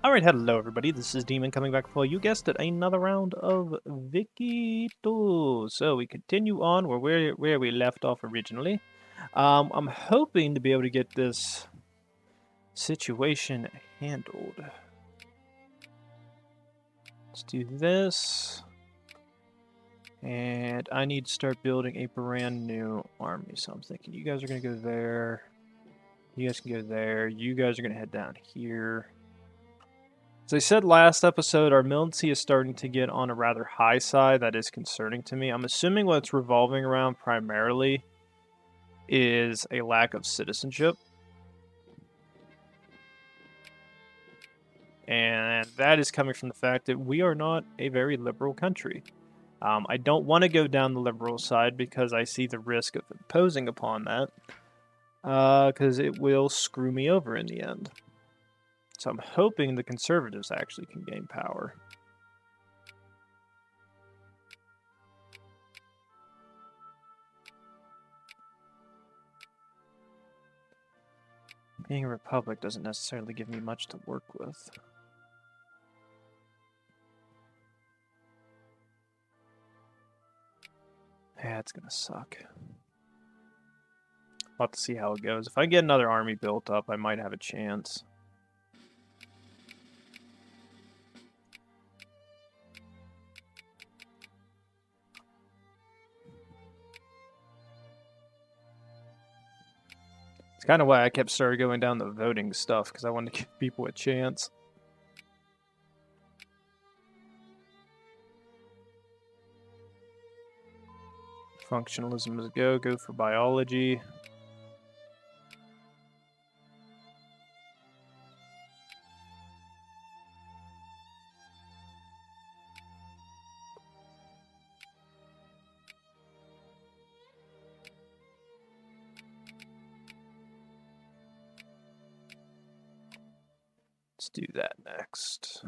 Alright, hello everybody, this is Demon coming back for, you guessed it, another round of Vikito. So we continue on where we left off originally. I'm hoping to be able to get this situation handled. Let's do this. And I need to start building a brand new army. So I'm thinking you guys are going to go there. You guys can go there. You guys are going to head down here. As I said last episode, our militancy is starting to get on a rather high side. That is concerning to me. I'm assuming what it's revolving around primarily is a lack of citizenship. And that is coming from the fact that we are not a very liberal country. I don't want to go down the liberal side because I see the risk of imposing upon that. Because it will screw me over in the end. So I'm hoping the conservatives actually can gain power. Being a republic doesn't necessarily give me much to work with. Yeah, it's gonna suck. We'll have to see how it goes. If I get another army built up, I might have a chance. It's kind of why I kept started going down the voting stuff, because I wanted to give people a chance. Functionalism is a go for biology. Let's do that next.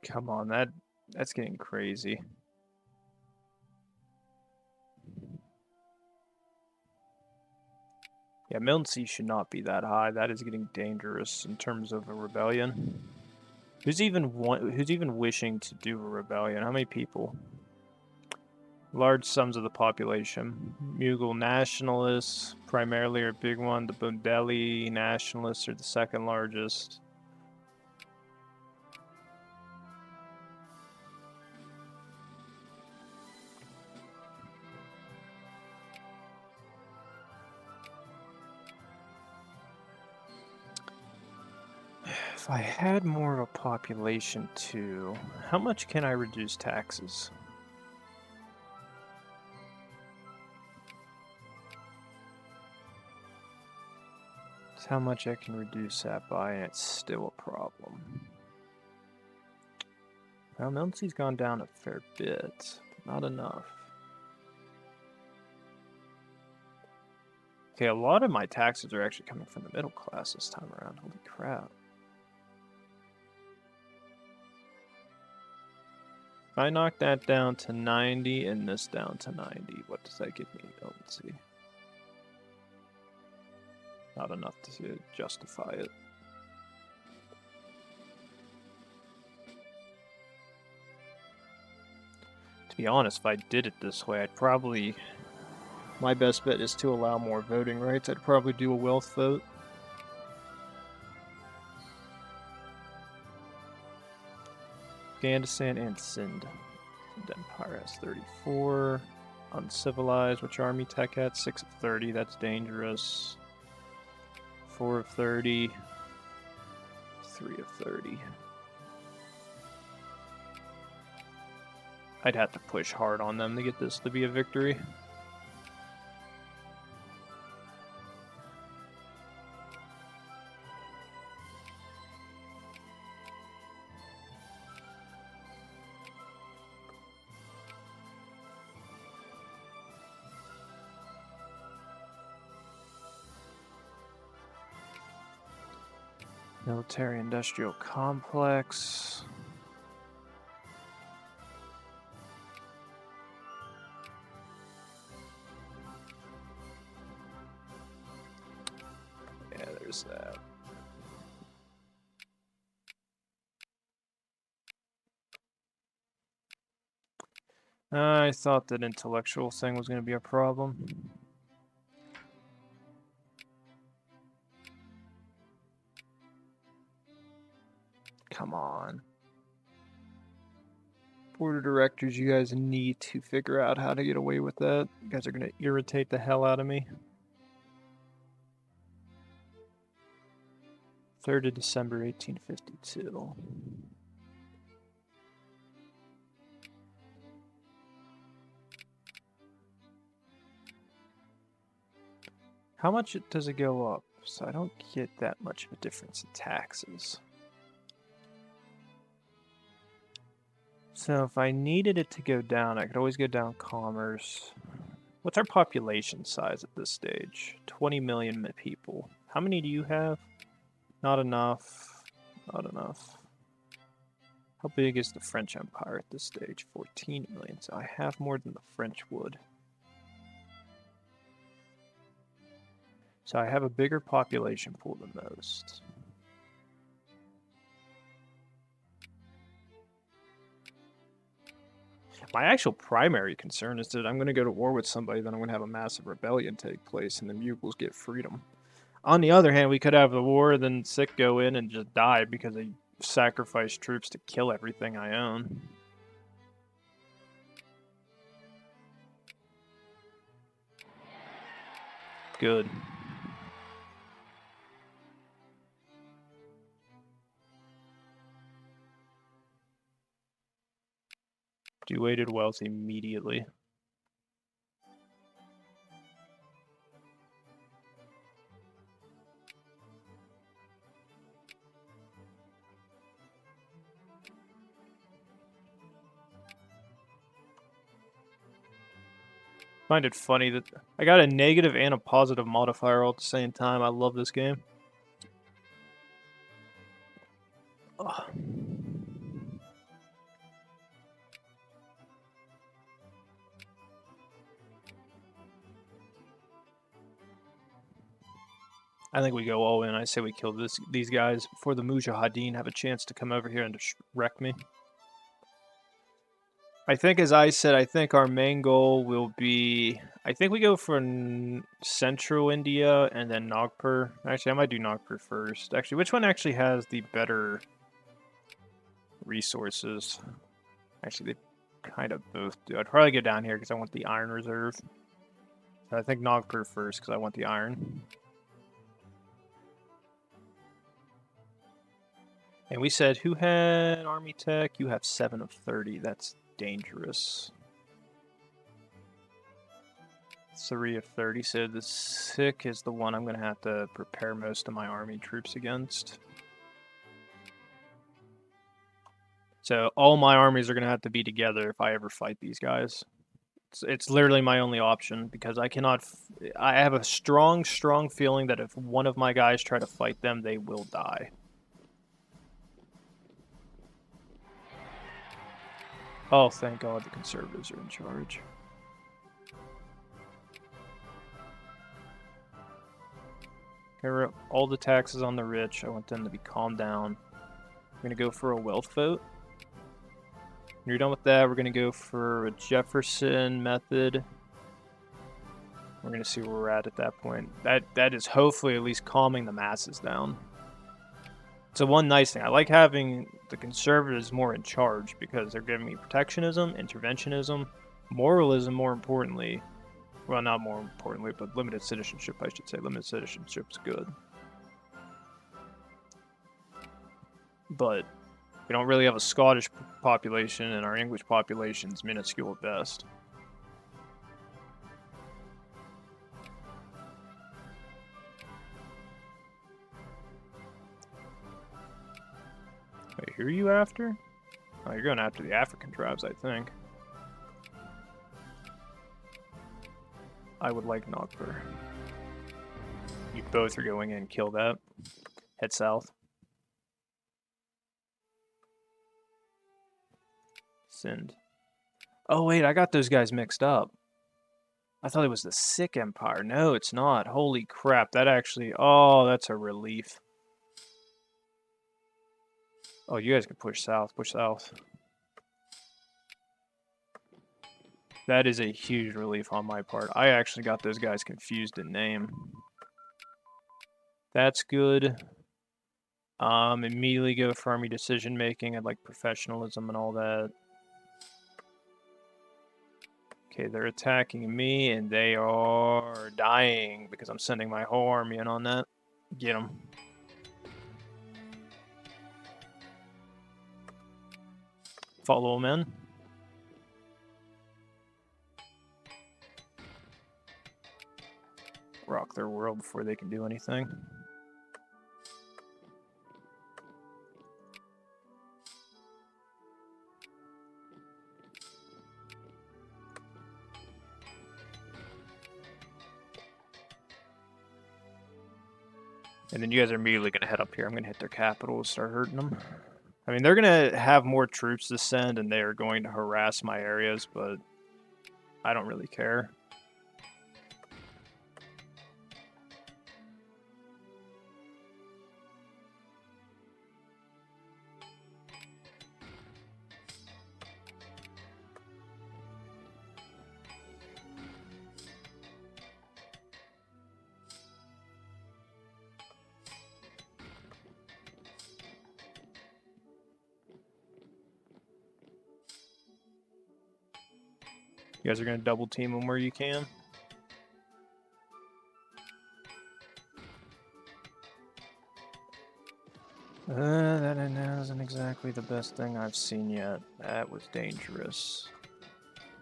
Come on, that's getting crazy. Yeah, militancy should not be that high. That is getting dangerous in terms of a rebellion. Who's even wishing to do a rebellion? How many people? Large sums of the population. Mughal nationalists primarily are a big one. The Bundeli nationalists are the second largest. If I had more of a population too, how much can I reduce taxes? That's how much I can reduce that by, and it's still a problem. Well, militancy's gone down a fair bit, but not enough. Okay, a lot of my taxes are actually coming from the middle class this time around. Holy crap. If I knock that down to 90 and this down to 90, what does that give me? Let's see. Not enough to justify it. To be honest, if I did it this way, I'd probably... My best bet is to allow more voting rights. I'd probably do a wealth vote. Afghanistan and Sind. Sind Empire has 34. Uncivilized, which army tech at? 6 of 30, that's dangerous. 4 of 30. 3 of 30. I'd have to push hard on them to get this to be a victory. Military-industrial complex. Yeah, there's that. I thought that intellectual thing was going to be a problem. Come on. Board of directors, you guys need to figure out how to get away with that. You guys are going to irritate the hell out of me. 3rd of December, 1852. How much does it go up? So I don't get that much of a difference in taxes. So if I needed it to go down, I could always go down commerce. What's our population size at this stage? 20 million people. How many do you have? Not enough. Not enough. How big is the French Empire at this stage? 14 million. So I have more than the French would. So I have a bigger population pool than most. My actual primary concern is that I'm going to go to war with somebody, then I'm going to have a massive rebellion take place, and the Bugles get freedom. On the other hand, we could have the war, then Sick go in and just die because they sacrifice troops to kill everything I own. Good. Duated wealth immediately. Find it funny that I got a negative and a positive modifier all at the same time. I love this game. Ugh. I think we go all in. I say we kill these guys before the Mujahideen have a chance to come over here and just wreck me. I think, as I said, I think our main goal will be... I think we go for central India and then Nagpur. Actually, I might do Nagpur first. Actually, which one actually has the better resources? Actually, they kind of both do. I'd probably go down here because I want the iron reserve. So I think Nagpur first because I want the iron. And we said, who had army tech? You have 7 of 30. That's dangerous. 3 of 30. So the Sick is the one I'm going to have to prepare most of my army troops against. So all my armies are going to have to be together if I ever fight these guys. It's literally my only option because I cannot... I have a strong feeling that if one of my guys try to fight them, they will die. Oh, thank God the conservatives are in charge. Okay, all the taxes on the rich. I want them to be calmed down. We're going to go for a wealth vote. When you're done with that, we're going to go for a Jefferson method. We're going to see where we're at that point. That is hopefully at least calming the masses down. So one nice thing, I like having the conservatives more in charge because they're giving me protectionism, interventionism, moralism more importantly. Well, not more importantly, but limited citizenship, I should say. Limited citizenship's good. But we don't really have a Scottish population, and our English population's minuscule at best. Wait, who are you after? Oh, you're going after the African tribes, I think. I would like Nagpur. You both are going in, kill that. Head south. thinned. Oh, wait, I got those guys mixed up. I thought it was the Sick Empire. No, it's not. Holy crap, that actually... Oh, that's a relief. Oh, you guys can push south. Push south. That is a huge relief on my part. I actually got those guys confused in name. That's good. Immediately go for army decision making. I'd like professionalism and all that. Okay, they're attacking me, and they are dying because I'm sending my whole army in on that. Get them. Follow them in. Rock their world before they can do anything. And then you guys are immediately going to head up here. I'm going to hit their capital and start hurting them. I mean, they're going to have more troops to send, and they are going to harass my areas, but I don't really care. You guys are going to double team them where you can. That isn't exactly the best thing I've seen yet. That was dangerous.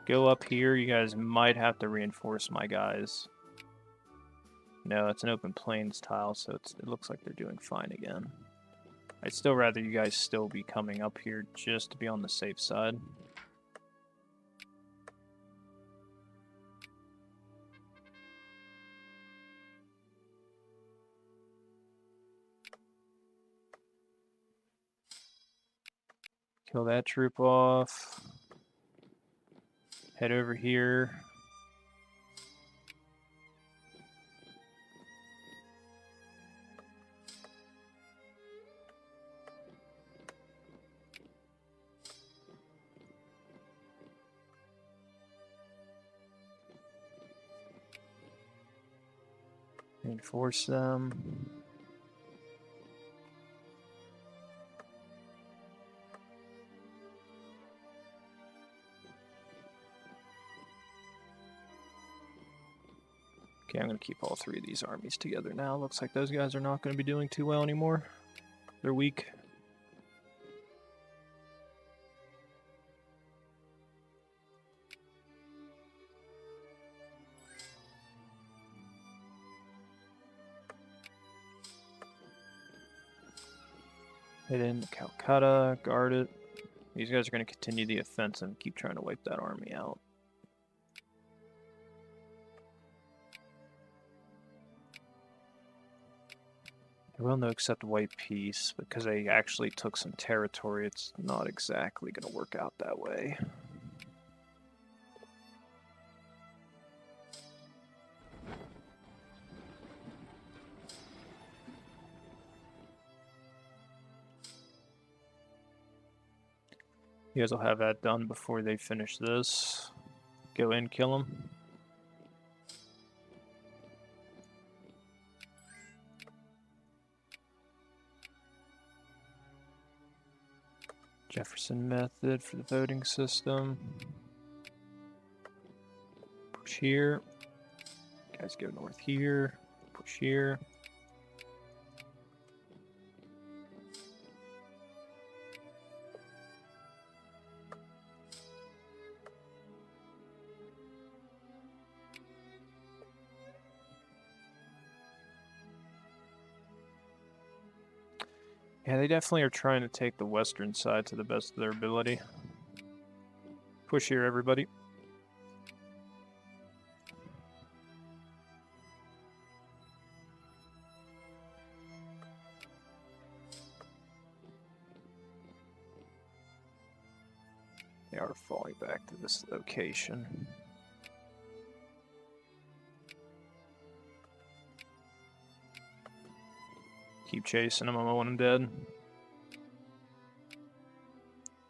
Go up here. You guys might have to reinforce my guys. No, it's an open plains tile, so it looks like they're doing fine again. I'd still rather you guys still be coming up here just to be on the safe side. Kill that troop off. Head over here. Reinforce them. Okay, I'm going to keep all three of these armies together now. Looks like those guys are not going to be doing too well anymore. They're weak. Head into Calcutta, guard it. These guys are going to continue the offensive and keep trying to wipe that army out. They're willing to accept white peace because they actually took some territory. It's not exactly going to work out that way. You guys will have that done before they finish this. Go in, kill them. Jefferson method for the voting system. Push here. Guys go north here. Push here. Yeah, they definitely are trying to take the western side to the best of their ability. Push here, everybody. They are falling back to this location. Keep chasing them. I want them dead.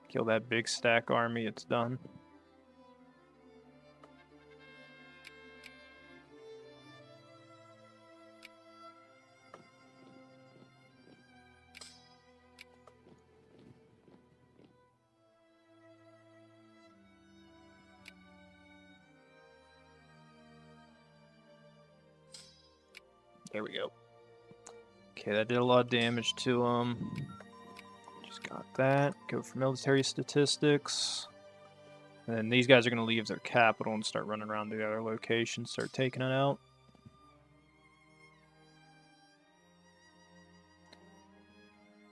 Kill that big stack army. It's done. There we go. Okay, that did a lot of damage to them. Just got that. Go for military statistics. And then these guys are going to leave their capital and start running around the other locations, start taking it out.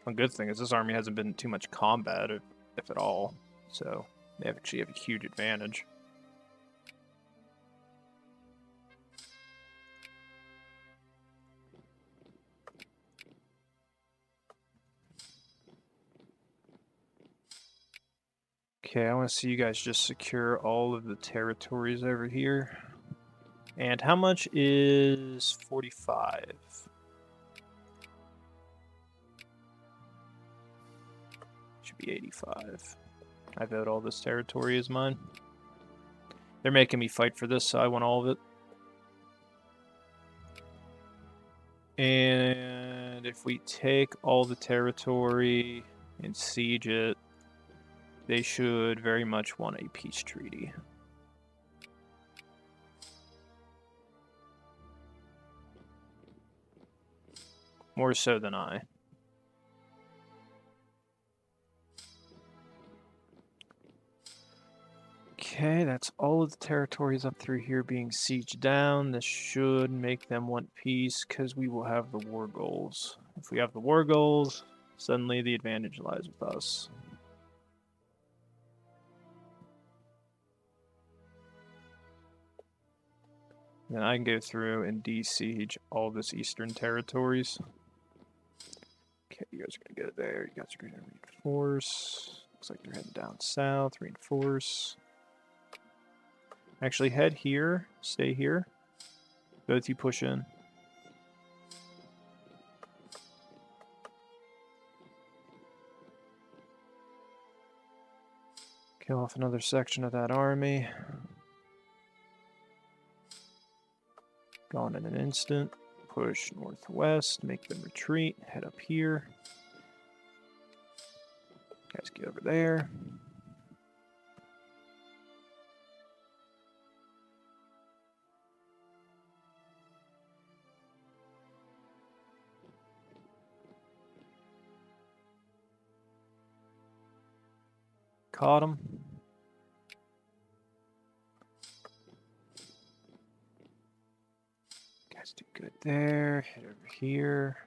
One good thing is this army hasn't been too much combat, if at all. So they actually have a huge advantage. Okay, I want to see you guys just secure all of the territories over here. And how much is 45? Should be 85. I vote all this territory is mine. They're making me fight for this, so I want all of it. And if we take all the territory and siege it, they should very much want a peace treaty. More so than I. Okay, that's all of the territories up through here being sieged down. This should make them want peace because we will have the war goals. If we have the war goals, suddenly the advantage lies with us. Then I can go through and de-siege all this eastern territories. Okay, you guys are going to go there. You guys are going to reinforce. Looks like they're heading down south. Reinforce. Actually, head here. Stay here. Both you push in. Kill off another section of that army. Gone in an instant. Push northwest. Make them retreat. Head up here. Guys, get over there. Caught him. Guys, do good there. Head over here.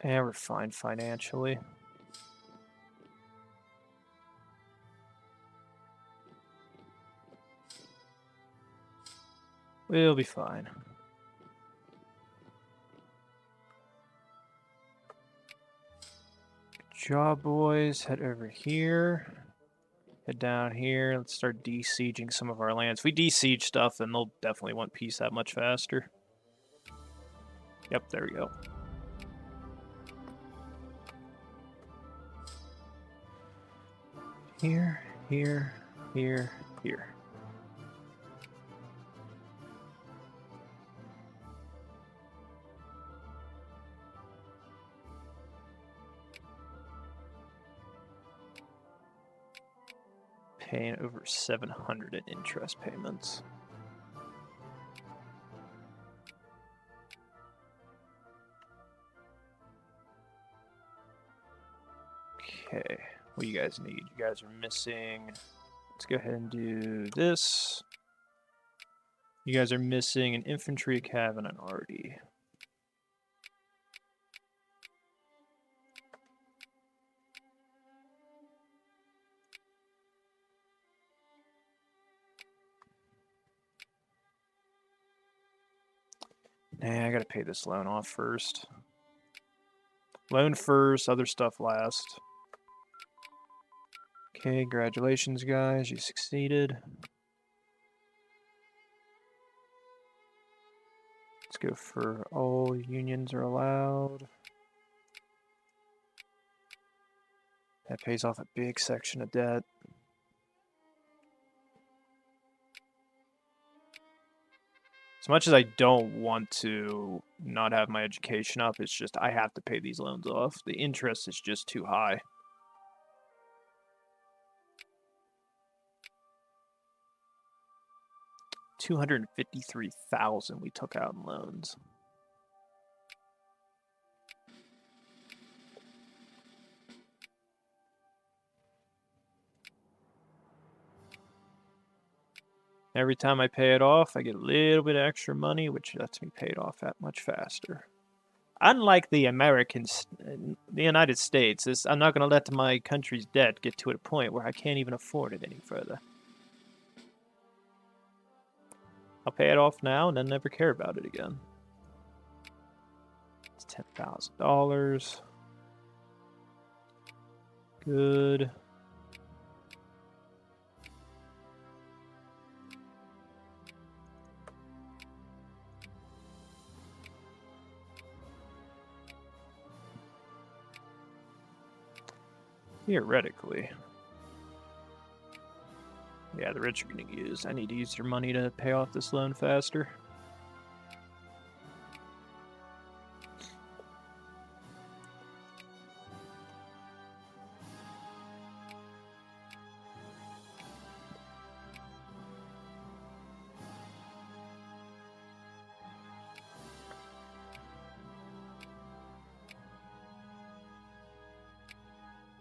And we're fine financially. We'll be fine. Good job, boys. Head over here. Head down here. Let's start de-sieging some of our lands. If we de-siege stuff, then they'll definitely want peace that much faster. Yep, there we go. Here, here, here, here. Paying over 700 in interest payments. Okay. What do you guys need? You guys are missing... Let's go ahead and do this. You guys are missing an infantry, cav, and an arty. Nah, I gotta pay this loan off first. Loan first, other stuff last. Okay, congratulations, guys. You succeeded. Let's go for all unions are allowed. That pays off a big section of debt. As much as I don't want to not have my education up, it's just I have to pay these loans off. The interest is just too high. $253,000 we took out in loans. Every time I pay it off, I get a little bit of extra money, which lets me pay it off that much faster. Unlike the Americans, the United States, I'm not going to let my country's debt get to a point where I can't even afford it any further. I'll pay it off now and then never care about it again. It's $10,000. Good. Theoretically. Yeah, the rich are going to use. I need to use your money to pay off this loan faster.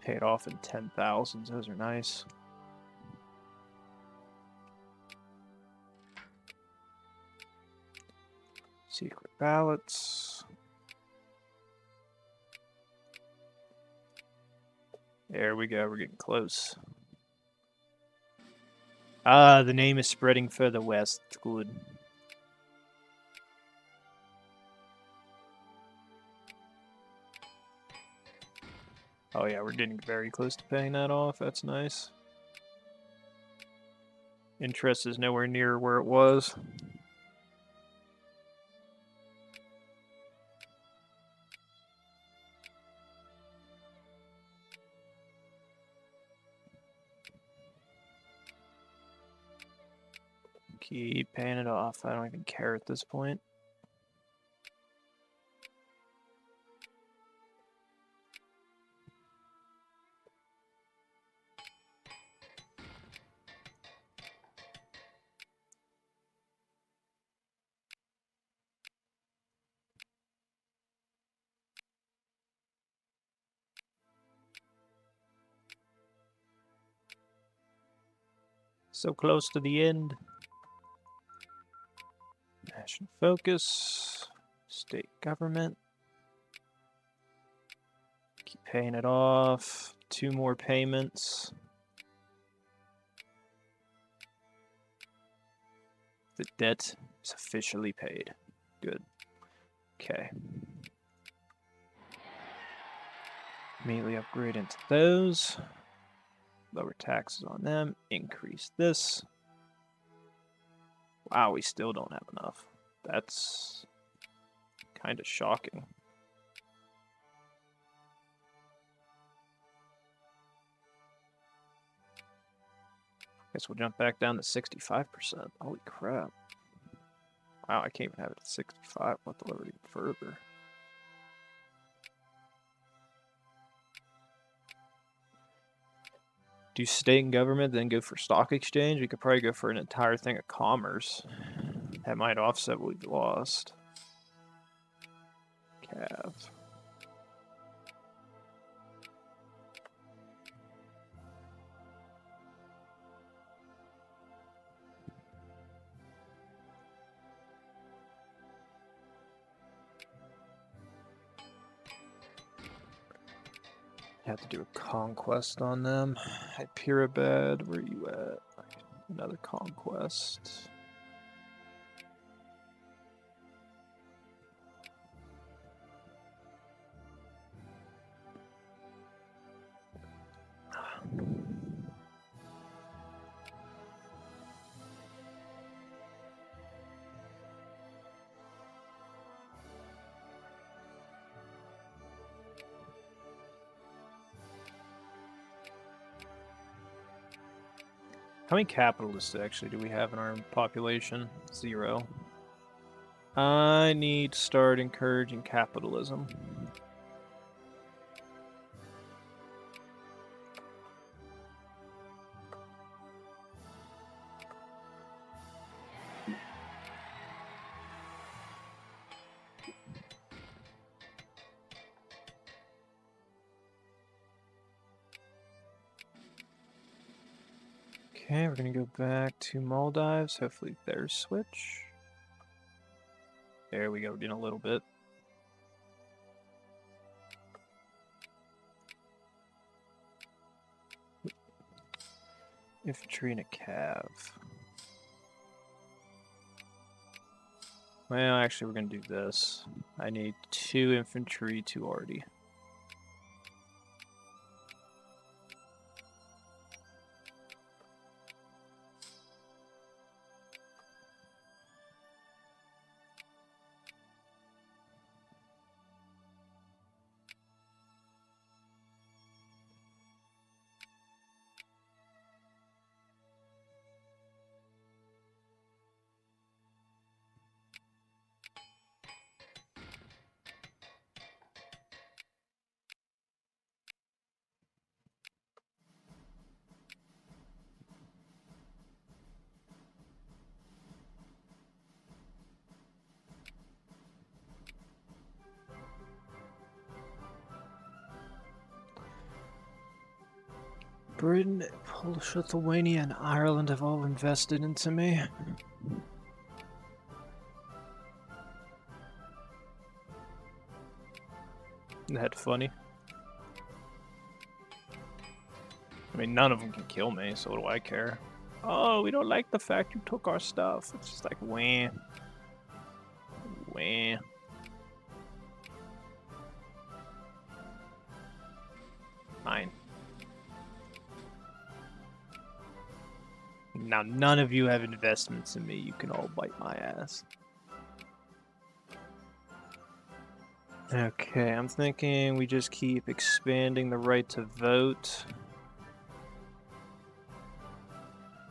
Pay it off in 10,000s. Those are nice. Secret ballots. There we go. We're getting close. Ah, the name is spreading further west. It's good. Oh yeah, we're getting very close to paying that off. That's nice. Interest is nowhere near where it was. Keep paying it off. I don't even care at this point. So close to the end. National focus. State government. Keep paying it off. 2 more payments. The debt is officially paid. Good. Okay. Immediately upgrade into those. Lower taxes on them. Increase this. Wow, we still don't have enough. That's kind of shocking. Guess we'll jump back down to 65%. Holy crap. Wow, I can't even have it at 65. I'll have to lower it even further. Do state and government, then go for stock exchange? We could probably go for an entire thing of commerce. That might offset what we've lost. Cav. Have to do a conquest on them. Hyperabad, where are you at? Another conquest. How many capitalists actually do we have in our population? 0. I need to start encouraging capitalism. Okay, we're gonna go back to Maldives. Hopefully there's switch. There we go, in a little bit. Infantry and a cav. Well, actually, we're gonna do this. I need 2 infantry, 2 arty. Britain, Polish, Lithuania, and Ireland have all invested into me. Isn't that funny? I mean, none of them can kill me, so what do I care? Oh, we don't like the fact you took our stuff. It's just like, wah. Wah. Fine. Now, none of you have investments in me. You can all bite my ass. Okay, I'm thinking we just keep expanding the right to vote.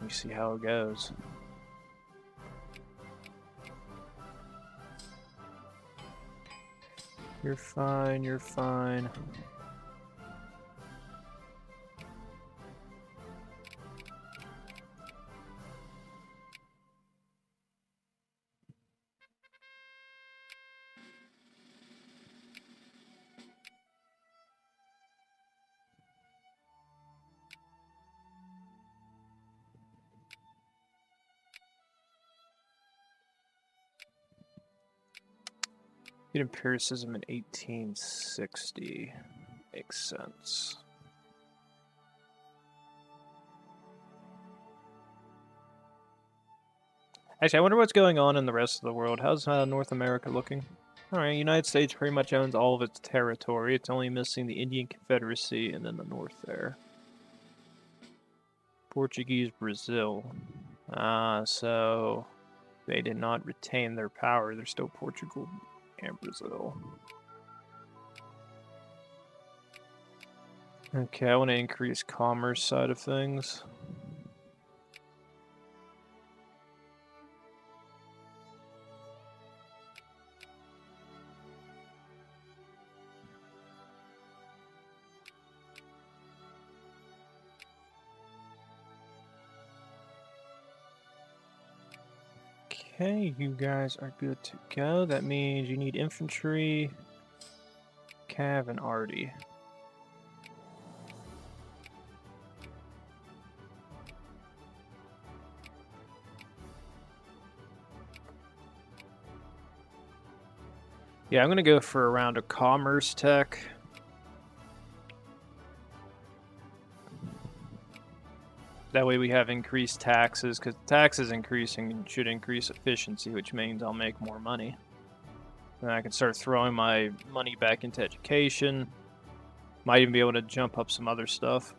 We see how it goes. You're fine, you're fine. Get empiricism in 1860. Makes sense. Actually, I wonder what's going on in the rest of the world. How's North America looking? Alright, United States pretty much owns all of its territory. It's only missing the Indian Confederacy and then the north there. Portuguese Brazil. So they did not retain their power. They're still Portugal and Brazil. Okay, I want to increase commerce side of things. Okay, you guys are good to go. That means you need infantry, cav, and arty. Yeah, I'm gonna go for a round of commerce tech. That way we have increased taxes, because taxes increasing should increase efficiency, which means I'll make more money. And I can start throwing my money back into education. Might even be able to jump up some other stuff.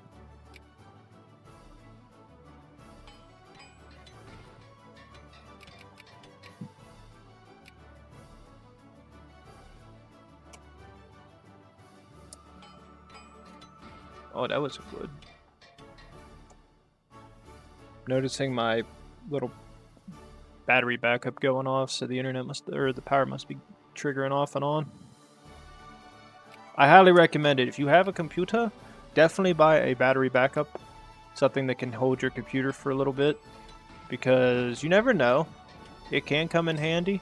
Oh, that was good. Noticing my little battery backup going off, so the internet must, or the power must be triggering off and on. I highly recommend it. If you have a computer, definitely buy a battery backup, something that can hold your computer for a little bit, because you never know. It can come in handy,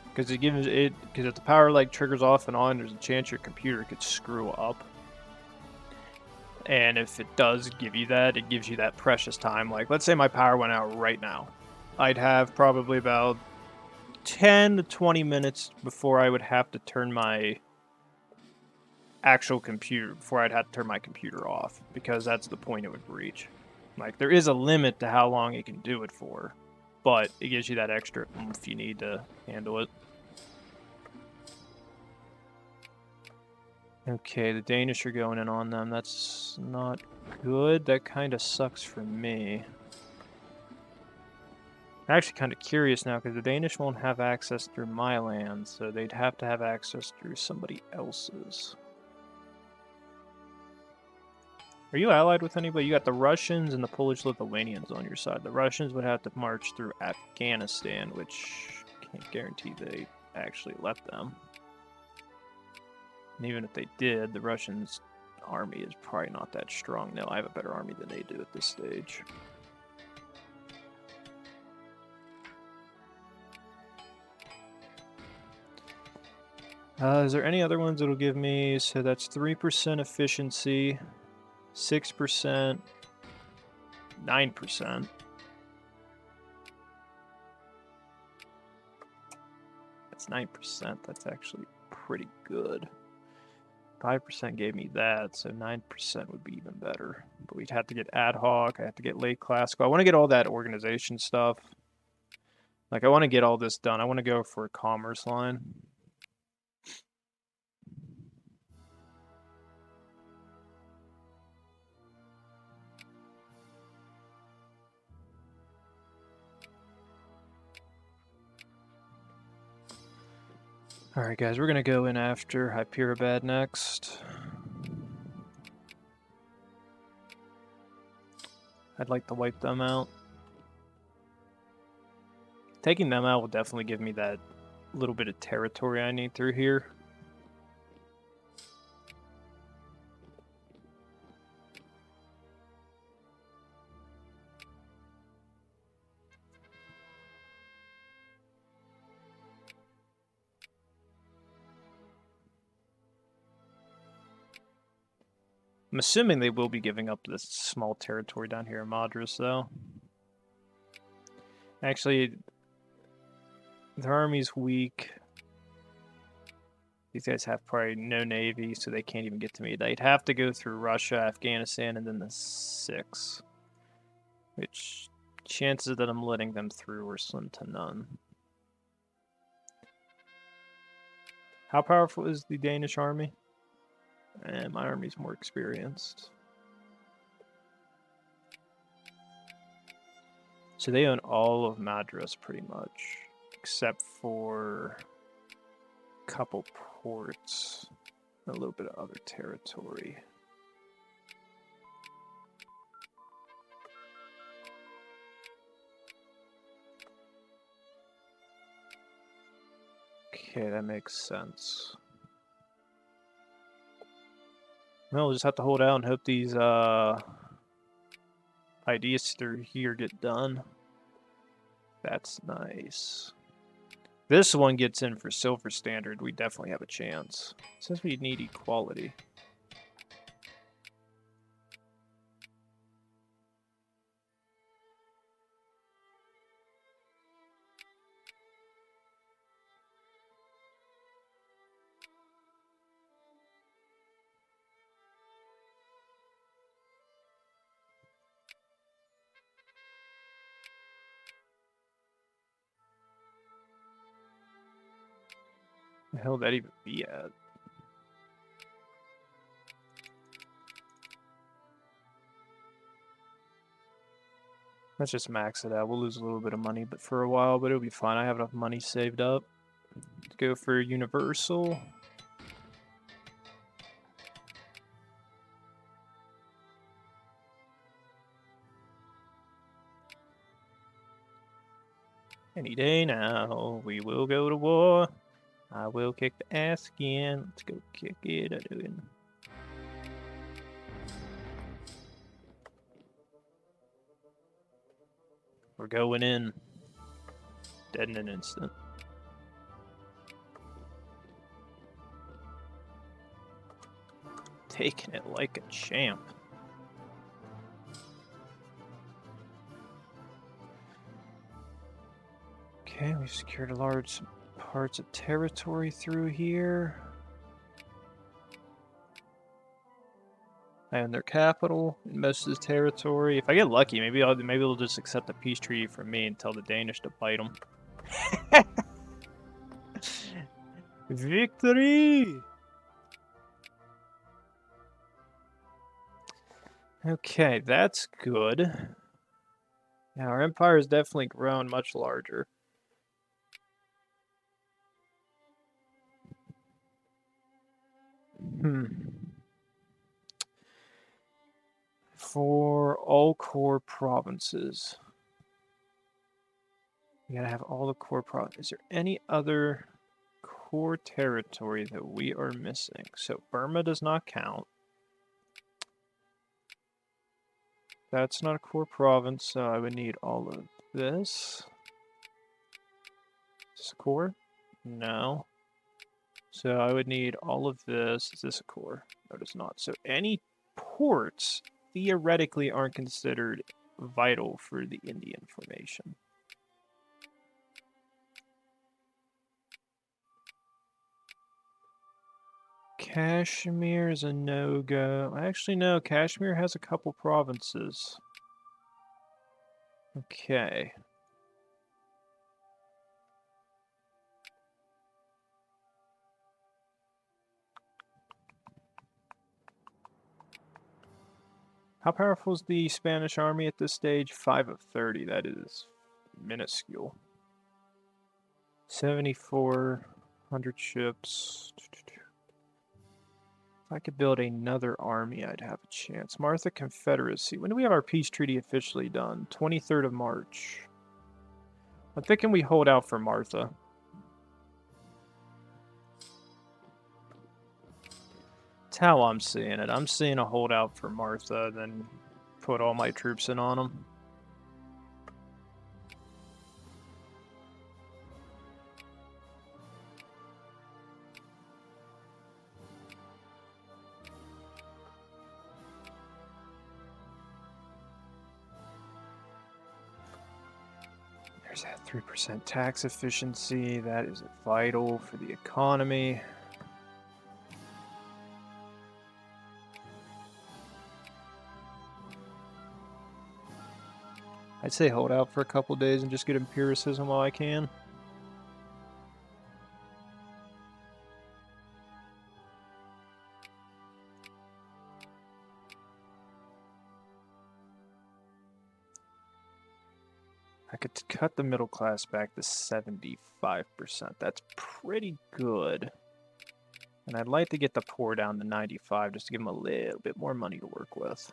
because it gives it, because if the power like triggers off and on, there's a chance your computer could screw up. And if it does give you that, it gives you that precious time. Like, let's say my power went out right now. I'd have probably about 10 to 20 minutes before I would have to turn my actual computer, before I'd have to turn my computer off, because that's the point it would reach. Like, there is a limit to how long it can do it for, but it gives you that extra oomph you need to handle it. Okay, the Danish are going in on them. That's not good. That kind of sucks for me. I'm actually kind of curious now, because the Danish won't have access through my land, so they'd have to have access through somebody else's. Are you allied with anybody? You got the Russians and the Polish-Lithuanians on your side. The Russians would have to march through Afghanistan, which can't guarantee they actually let them. And even if they did, the Russians' army is probably not that strong. No, I have a better army than they do at this stage. Is there any other ones that'll give me? So that's 3% efficiency, 6%, 9%. That's 9%. That's actually pretty good. 5% gave me that, so 9% would be even better. But we'd have to get ad hoc, I have to get late classical. I want to get all that organization stuff. Like, I want to get all this done. I want to go for a commerce line. Alright guys, we're going to go in after Hyperabad next. I'd like to wipe them out. Taking them out will definitely give me that little bit of territory I need through here. I'm assuming they will be giving up this small territory down here in Madras, though. Actually, their army's weak. These guys have probably no navy, so they can't even get to me. They'd have to go through Russia, Afghanistan, and then the 6. Which, chances that I'm letting them through are slim to none. How powerful is the Danish army? And my army's more experienced. So they own all of Madras pretty much, except for a couple ports, and a little bit of other territory. Okay, that makes sense. Well, we'll just have to hold out and hope these ideas through here get done. That's nice. This one gets in for silver standard. We definitely have a chance. It says we need equality. The hell would that even be at? Let's just max it out. We'll lose a little bit of money, but for a while, but it'll be fine. I have enough money saved up to go for Universal. Any day now, we will go to war. I will kick the ass again. Let's go kick it again. We're going in. Dead in an instant. Taking it like a champ. Okay, we've secured a large parts of territory through here. I own their capital and most of the territory. If I get lucky, maybe they'll just accept a peace treaty from me and tell the Danish to bite them. Victory! Okay, that's good. Now our empire has definitely grown much larger. For all core provinces. We gotta have all the core provinces. Is there any other core territory that we are missing? So Burma does not count. That's not a core province, so I would need all of this. Is this a core? No. So I would need all of this. Is this a core? No, it is not. So any ports theoretically aren't considered vital for the Indian formation. Kashmir is a no-go. Actually, no. Kashmir has a couple provinces. Okay. How powerful is the Spanish army at this stage? 5 of 30. That is minuscule. 7,400 ships. If I could build another army, I'd have a chance. Martha Confederacy. When do we have our peace treaty officially done? 23rd of March. I'm thinking we hold out for Martha. That's how I'm seeing it. I'm seeing a holdout for Martha, then put all my troops in on them. There's that 3% tax efficiency. That is vital for the economy. I'd say hold out for a couple days and just get empiricism while I can. I could cut the middle class back to 75%. That's pretty good. And I'd like to get the poor down to 95 just to give them a little bit more money to work with.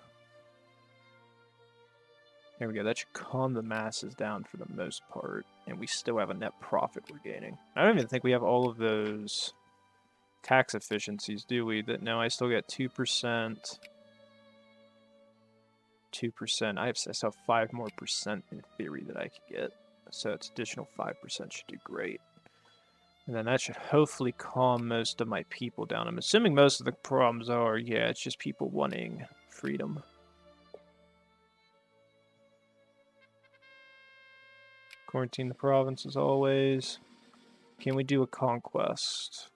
There we go. That should calm the masses down for the most part. And we still have a net profit we're gaining. I don't even think we have all of those tax efficiencies, do we? That no, I still get 2%. 2%. I still have 5 more percent in theory that I could get. So it's additional 5% should do great. And then that should hopefully calm most of my people down. I'm assuming most of the problems are, yeah, it's just people wanting freedom. Quarantine the province as always. Can we do a conquest?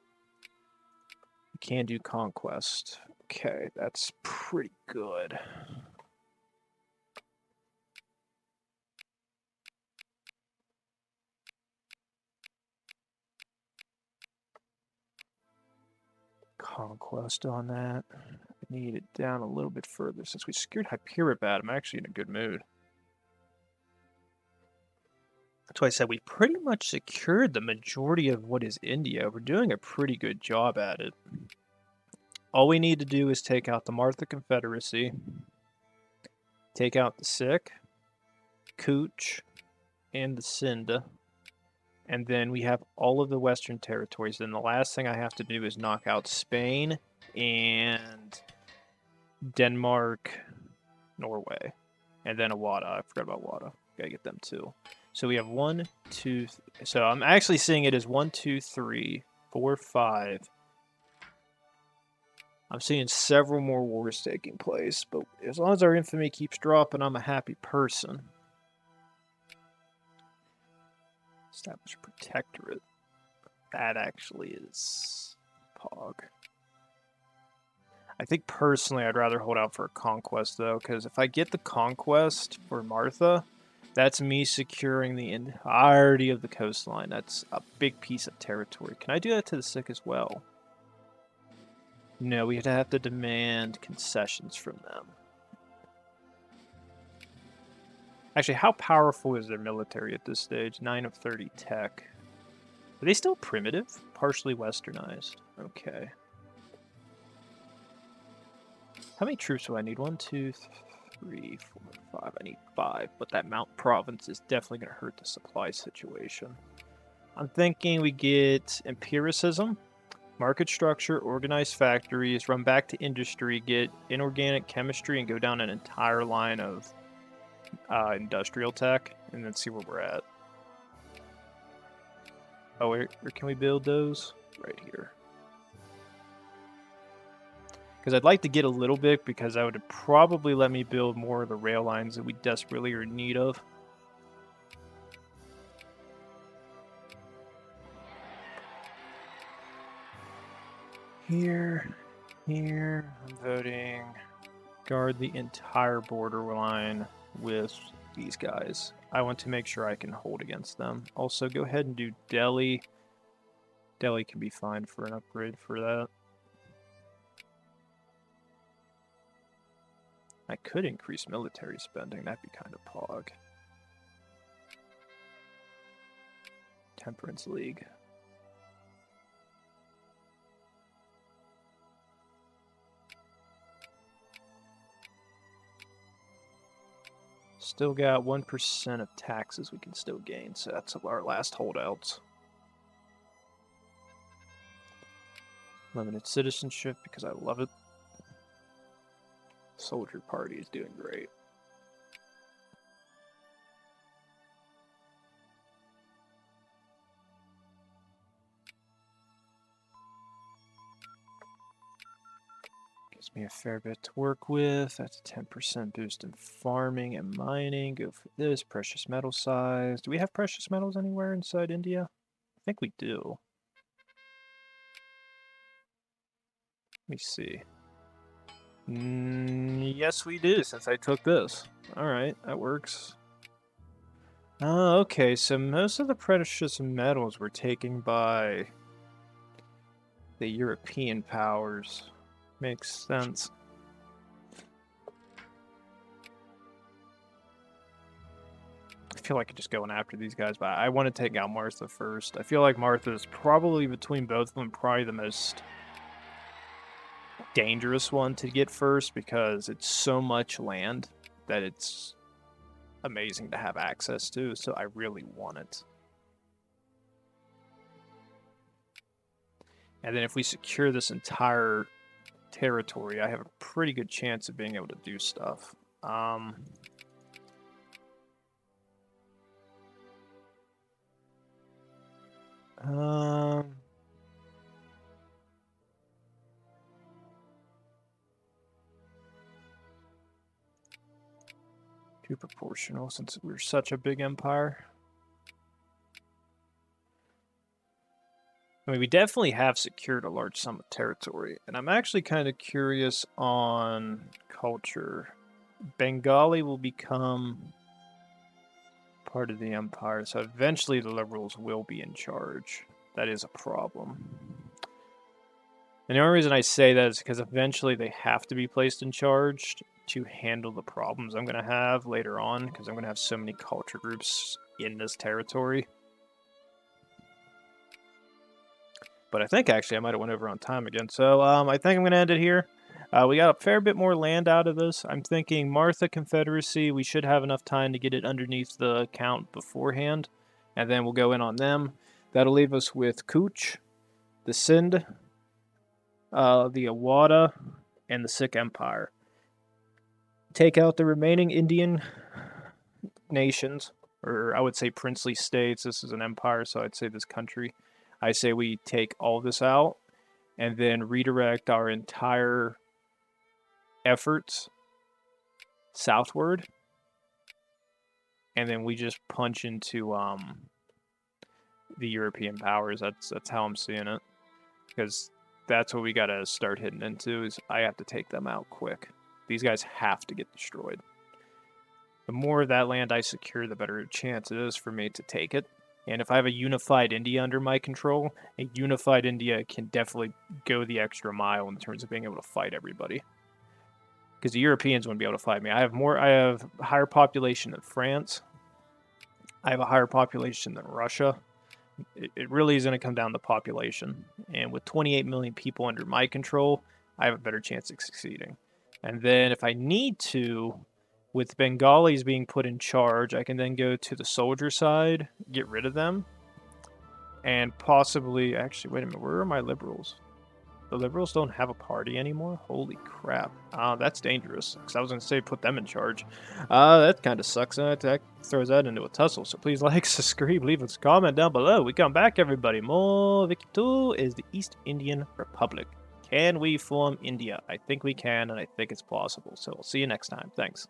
We can do conquest. Okay, that's pretty good. conquest on that. I need it down a little bit further. Since we secured Hyderabad, I'm actually in a good mood. That's why I said we pretty much secured the majority of what is India. We're doing a pretty good job at it. All we need to do is take out the Martha Confederacy, take out the Sikh, Cooch, and the Sindh, and then we have all of the Western territories. Then the last thing I have to do is knock out Spain and Denmark, Norway, and then Awada. I forgot about Awada. Gotta get them too. So we have 1, 2. So I'm actually seeing it as 1, 2, 3, 4, 5. I'm seeing several more wars taking place, but as long as our infamy keeps dropping, I'm a happy person. Establish protectorate. That actually is Pog. I think personally I'd rather hold out for a conquest though, because if I get the conquest for Martha, that's me securing the entirety of the coastline. That's a big piece of territory. Can I do that to the Sikh as well? No, we'd have to demand concessions from them. Actually, how powerful is their military at this stage? 9 of 30 tech. Are they still primitive? Partially westernized. Okay. How many troops do I need? 1, 2, 3, 4, 5. I need 5, but that Mount Province is definitely going to hurt the supply situation. I'm thinking we get empiricism, market structure, organized factories, run back to industry, get inorganic chemistry, and go down an entire line of industrial tech, and then see where we're at. Oh, where can we build those? Right here. Because I'd like to get a little bit, because that would probably let me build more of the rail lines that we desperately are in need of. Here, I'm voting guard the entire border line with these guys. I want to make sure I can hold against them. Also, go ahead and do Delhi. Delhi can be fine for an upgrade for that. I could increase military spending. That'd be kind of pog. Temperance League. Still got 1% of taxes we can still gain, so that's our last holdouts. Limited citizenship because I love it. Soldier Party is doing great. Gives me a fair bit to work with. That's a 10% boost in farming and mining. Go for this. Precious metal size. Do we have precious metals anywhere inside India? I think we do. Let me see. Yes, we do, since I took this. Alright, that works. Oh, okay, so most of the precious metals were taken by the European powers. Makes sense. I feel like just going after these guys, but I want to take out Martha first. I feel like Martha is probably, between both of them, probably the most dangerous one to get first, because it's so much land that it's amazing to have access to, so I really want it. And then if we secure this entire territory, I have a pretty good chance of being able to do stuff. 2 proportional, since we're such a big empire. I mean, we definitely have secured a large sum of territory, and I'm actually kind of curious on culture. Bengali will become part of the empire, so eventually the liberals will be in charge. That is a problem. And the only reason I say that is because eventually they have to be placed in charge to handle the problems I'm going to have later on, because I'm going to have so many culture groups in this territory. But I think actually I might have went over on time again. So I think I'm going to end it here. We got a fair bit more land out of this. I'm thinking Martha Confederacy, we should have enough time to get it underneath the count beforehand. And then we'll go in on them. That'll leave us with Cooch, the Sind, the Awada, and the Sikh Empire. Take out the remaining Indian nations, or I would say princely states. This is an empire, so I'd say this country. I say we take all this out and then redirect our entire efforts southward, and then we just punch into the European powers. That's how I'm seeing it, because that's what we gotta start hitting into. Is I have to take them out quick. These guys have to get destroyed. The more of that land I secure, the better chance it is for me to take it. And if I have a unified India under my control, a unified India can definitely go the extra mile in terms of being able to fight everybody. Because the Europeans wouldn't be able to fight me. I have a higher population than France. I have a higher population than Russia. It really is going to come down to population. And with 28 million people under my control, I have a better chance of succeeding. And then if I need to, with Bengalis being put in charge, I can then go to the soldier side, get rid of them, and possibly... Actually, wait a minute. Where are my liberals? The liberals don't have a party anymore? Holy crap. That's dangerous, because I was going to say put them in charge. That kind of sucks. That throws that into a tussle. So please like, subscribe, leave us a comment down below. We come back, everybody. More Vicky 2 is the East Indian Republic. Can we form India? I think we can, and I think it's possible. So we'll see you next time. Thanks.